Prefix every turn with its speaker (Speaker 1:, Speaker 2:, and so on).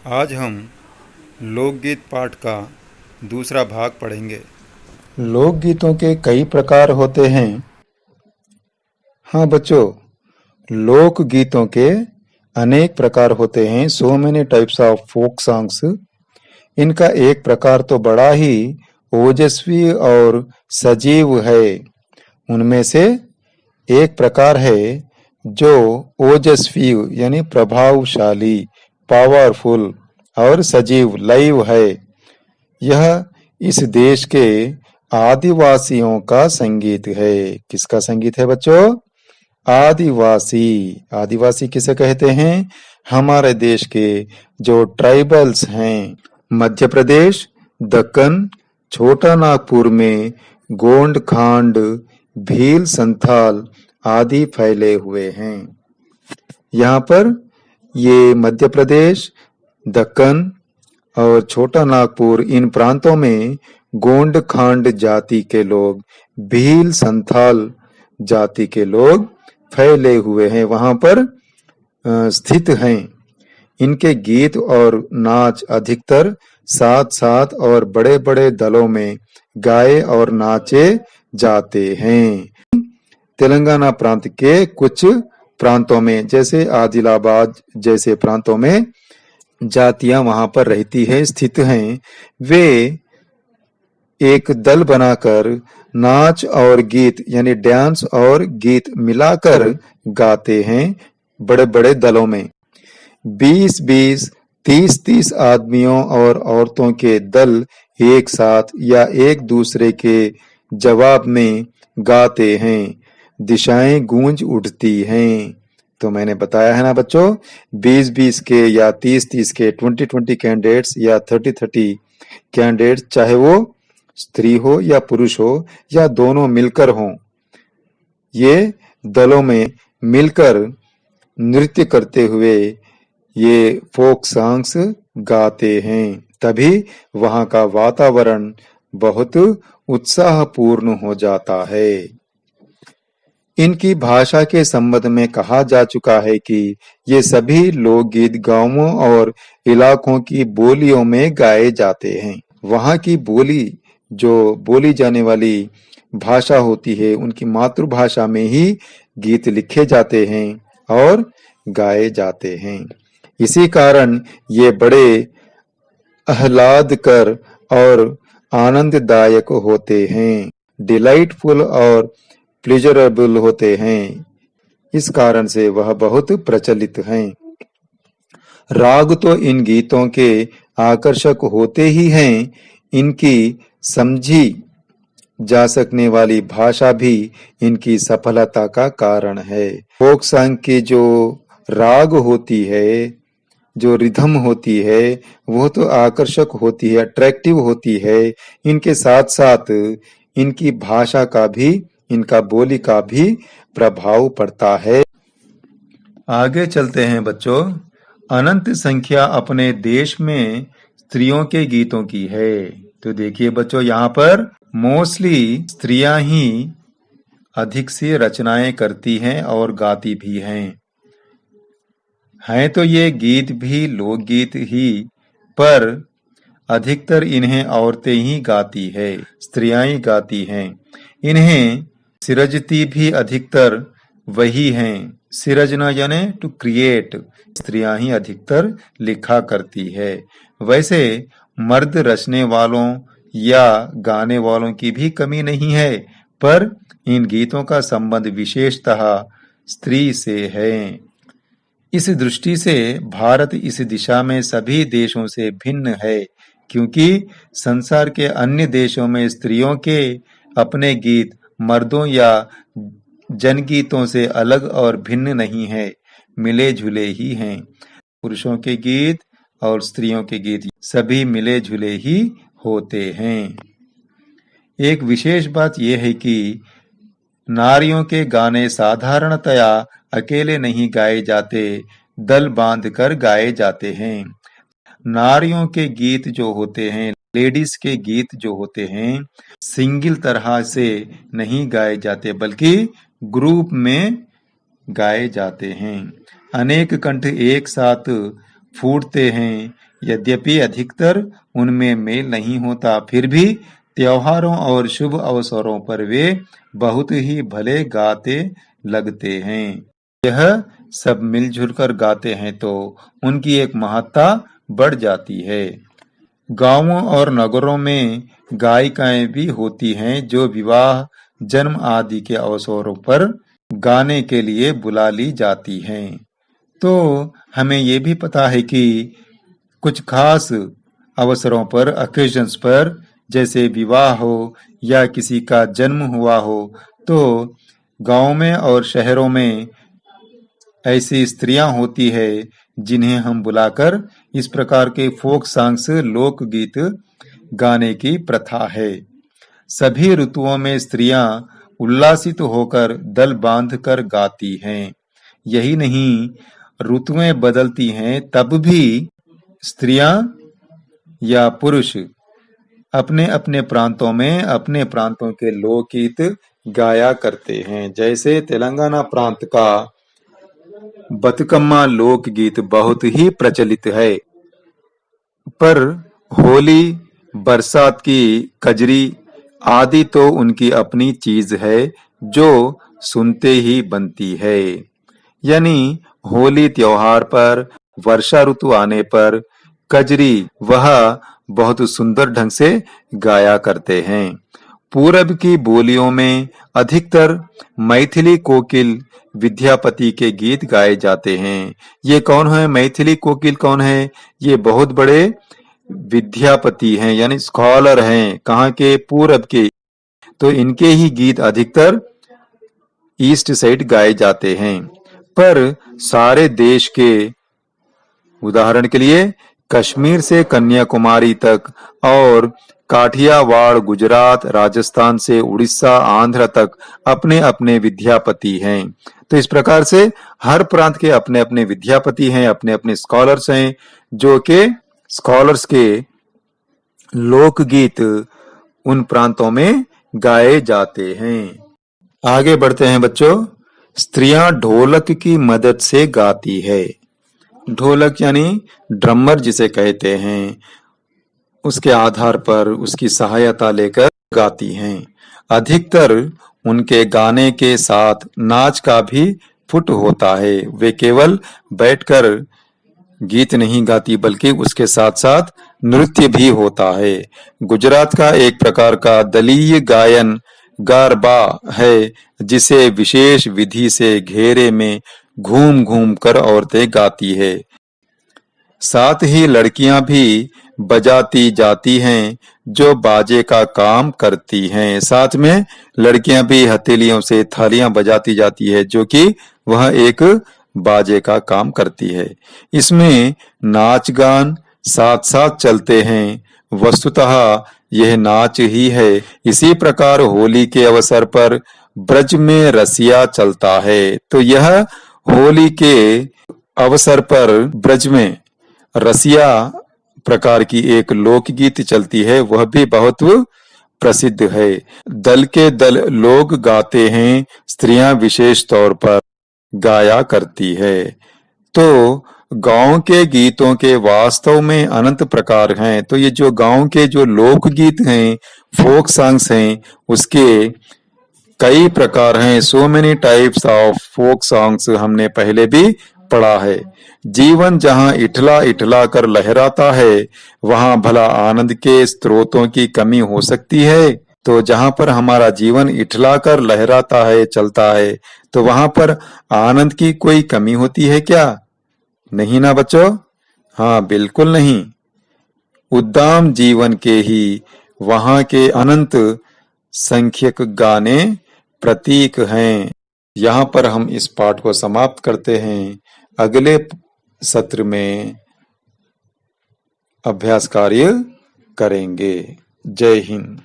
Speaker 1: आज हम लोकगीत पाठ का दूसरा भाग पढ़ेंगे।
Speaker 2: लोकगीतों के कई प्रकार होते हैं। हाँ बच्चों, लोकगीतों के अनेक प्रकार होते हैं। So many types of folk songs. इनका एक प्रकार तो बड़ा ही ओजस्वी और सजीव है। उनमें से एक प्रकार है जो ओजस्वी यानी प्रभावशाली, पावरफुल और सजीव, लाइव है। यह इस देश के आदिवासियों का संगीत है। किसका संगीत है बच्चों? आदिवासी। आदिवासी किसे कहते हैं? हमारे देश के जो ट्राइबल्स हैं। मध्य प्रदेश, दक्कन, छोटा नागपुर में गोंड खांड, भील, संथाल आदि फैले हुए हैं। यहाँ पर ये मध्य प्रदेश, दक्कन और छोटा नागपुर, इन प्रांतों में गोंड खांड जाति के लोग, भील, संथाल जाति के लोग फैले हुए हैं, वहां पर स्थित हैं। इनके गीत और नाच अधिकतर साथ साथ और बड़े बड़े दलों में गाए और नाचे जाते हैं। तेलंगाना प्रांत के कुछ प्रांतों में, जैसे आदिलाबाद जैसे प्रांतों में जातियां वहां पर रहती है, स्थित हैं। वे एक दल बनाकर नाच और गीत यानी डांस और गीत मिलाकर गाते हैं बड़े बड़े दलों में। 20-20, 30-30 आदमियों और औरतों के दल एक साथ या एक दूसरे के जवाब में गाते हैं। दिशाएं गूंज उठती हैं। तो मैंने बताया है ना बच्चों, 20-20 के या 30-30 के, 20-20 कैंडिडेट्स या 30-30 कैंडिडेट्स, चाहे वो स्त्री हो या पुरुष हो या दोनों मिलकर हों, ये दलों में मिलकर नृत्य करते हुए ये फोक सॉन्ग्स गाते हैं। तभी वहां का वातावरण बहुत उत्साहपूर्ण हो जाता है। इनकी भाषा के संबंध में कहा जा चुका है कि ये सभी लोकगीत गांवों और इलाकों की बोलियों में गाए जाते हैं। वहां की बोली, जो बोली जाने वाली भाषा होती है, उनकी मातृभाषा में ही गीत लिखे जाते हैं और गाए जाते हैं। इसी कारण ये बड़े आह्लादकर और आनंददायक होते हैं, डिलाइटफुल और प्लेजरेबल होते हैं। इस कारण से वह बहुत प्रचलित हैं। राग तो इन गीतों के आकर्षक होते ही हैं, इनकी समझी जा सकने वाली भाषा भी इनकी सफलता का कारण है। फोक सॉन्ग की जो राग होती है, जो रिदम होती है, वो तो आकर्षक होती है, अट्रैक्टिव होती है। इनके साथ साथ इनकी भाषा का भी, इनका बोली का भी प्रभाव पड़ता है। आगे चलते हैं बच्चों। अनंत संख्या अपने देश में स्त्रियों के गीतों की है। तो देखिए बच्चों, यहाँ पर मोस्टली स्त्रियां ही अधिक से रचनाएं करती हैं और गाती भी हैं तो ये गीत भी लोकगीत ही, पर अधिकतर इन्हें औरतें ही गाती है, स्त्रियां ही गाती हैं। इन्हें सिरजती भी अधिकतर वही हैं। सिरजना यानी टू क्रिएट, स्त्रियां ही अधिकतर लिखा करती है। वैसे मर्द रचने वालों या गाने वालों की भी कमी नहीं है, पर इन गीतों का संबंध विशेषतः स्त्री से है। इस दृष्टि से भारत इस दिशा में सभी देशों से भिन्न है, क्योंकि संसार के अन्य देशों में स्त्रियों के अपने गीत मर्दों या जनगीतों से अलग और भिन्न नहीं है, मिले जुले ही हैं। पुरुषों के गीत और स्त्रियों के गीत सभी मिले जुले ही होते हैं। एक विशेष बात यह है कि नारियों के गाने साधारणतया अकेले नहीं गाए जाते, दल बांधकर गाए जाते हैं। नारियों के गीत जो होते हैं, लेडीज के गीत जो होते हैं, सिंगल तरह से नहीं गाए जाते, बल्कि ग्रुप में गाए जाते हैं। अनेक कंठ एक साथ फूटते हैं। यद्यपि अधिकतर उनमें मेल नहीं होता, फिर भी त्योहारों और शुभ अवसरों पर वे बहुत ही भले गाते लगते हैं। यह सब मिलजुल कर गाते हैं तो उनकी एक महत्ता बढ़ जाती है। गांवों और नगरों में गायिकाएं भी होती हैं जो विवाह, जन्म आदि के अवसरों पर गाने के लिए बुला ली जाती हैं। तो हमें ये भी पता है कि कुछ खास अवसरों पर, ओकेजन्स पर, जैसे विवाह हो या किसी का जन्म हुआ हो, तो गांव में और शहरों में ऐसी स्त्रियां होती है जिन्हें हम बुलाकर इस प्रकार के फोक सॉन्ग्स, लोकगीत गाने की प्रथा है। सभी ऋतुओं में स्त्रियां उल्लासित होकर दल बांधकर गाती हैं। यही नहीं, ऋतुएं बदलती हैं तब भी स्त्रियां या पुरुष अपने अपने प्रांतों में अपने प्रांतों के लोकगीत गाया करते हैं। जैसे तेलंगाना प्रांत का बतकम्मा लोकगीत बहुत ही प्रचलित है। पर होली, बरसात की कजरी आदि तो उनकी अपनी चीज है जो सुनते ही बनती है। यानी होली त्योहार पर, वर्षा ऋतु आने पर कजरी वह बहुत सुंदर ढंग से गाया करते हैं। पूरब की बोलियों में अधिकतर मैथिली कोकिल विद्यापति के गीत गाए जाते हैं। ये कौन है? मैथिली कोकिल कौन है? ये बहुत बड़े विद्यापति हैं, यानी स्कॉलर हैं। कहाँ के? पूरब के। तो इनके ही गीत अधिकतर ईस्ट साइड गाए जाते हैं। पर सारे देश के, उदाहरण के लिए कश्मीर से कन्याकुमारी तक और काठियावाड़, गुजरात, राजस्थान से उड़ीसा, आंध्र तक अपने अपने विद्यापति हैं। तो इस प्रकार से हर प्रांत के अपने अपने विद्यापति हैं, अपने अपने स्कॉलर्स हैं, जो के स्कॉलर्स के लोकगीत उन प्रांतों में गाए जाते हैं। आगे बढ़ते हैं बच्चों। स्त्रियां ढोलक की मदद से गाती है। ढोलक यानी ड्रमर जिसे कहते हैं, उसके आधार पर उसकी सहायता लेकर गाती हैं। अधिकतर उनके गाने के साथ नाच का भी फुट होता है। वे केवल बैठकर गीत नहीं गाती बल्कि उसके साथ साथ नृत्य भी होता है। गुजरात का एक प्रकार का दलीय गायन गरबा है जिसे विशेष विधि से घेरे में घूम घूम कर औरतें गाती है। साथ ही लड़कियां भी बजाती जाती हैं जो बाजे का काम करती हैं। साथ में लड़कियां भी हथेलियों से थालियां बजाती जाती है जो कि वह एक बाजे का काम करती है। इसमें नाच गान साथ साथ चलते हैं। वस्तुतः यह नाच ही है। इसी प्रकार होली के अवसर पर ब्रज में रसिया चलता है। तो यह होली के अवसर पर ब्रज में रसिया प्रकार की एक लोकगीत चलती है, वह भी बहुत प्रसिद्ध है। दल के दल लोग गाते हैं, स्त्रियां विशेष तौर पर गाया करती है। तो गांव के गीतों के वास्तव में अनंत प्रकार हैं। तो ये जो गांव के जो लोकगीत हैं, फोक सॉन्ग्स हैं, उसके कई प्रकार हैं। So many types of folk songs हमने पहले भी पढ़ा है। जीवन जहां इठला इठला कर लहराता है, वहां भला आनंद के स्रोतों की कमी हो सकती है? तो जहां पर हमारा जीवन इठला कर लहराता है, चलता है, तो वहां पर आनंद की कोई कमी होती है क्या? नहीं ना बच्चों? हाँ, बिल्कुल नहीं। उद्दाम जीवन के ही वहां के अनंत संख्यक गाने प्रतीक हैं। यहाँ पर हम इस पाठ को समाप्त करते हैं। अगले सत्र में अभ्यास कार्य करेंगे। जय हिंद।